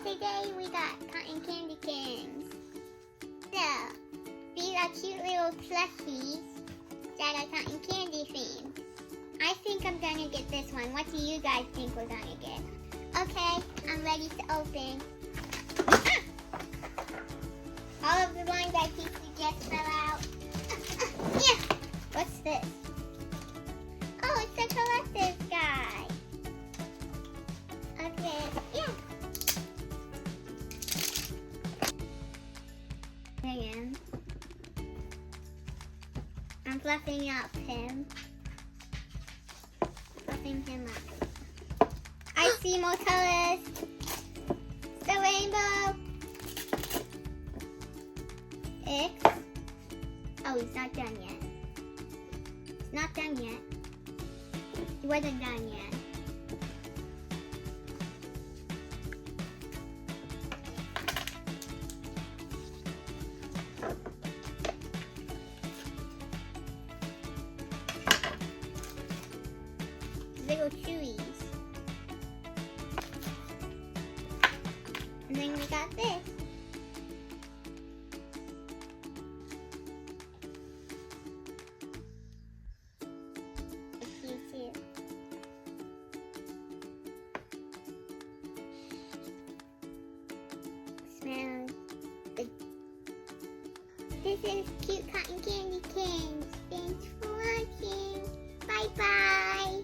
today we got cotton candykins. So, these are cute little plushies that are cotton candy themed. I think I'm gonna get this one. What do you guys think we're gonna get? Okay, I'm ready to open. All of the ones I keep to just fell out. Yeah. What's this? Oh, it's a collector's guy. Okay, yeah. Again. I'm fluffing up him. Fluffing him up. I see more colors. It's the rainbow. Oh, he's not done yet. He's not done yet. He wasn't done yet. Little chewies. And then we got this. It's cute too. Smells good. This is Cute Cotton Candy Kins. Thanks for watching. Bye bye.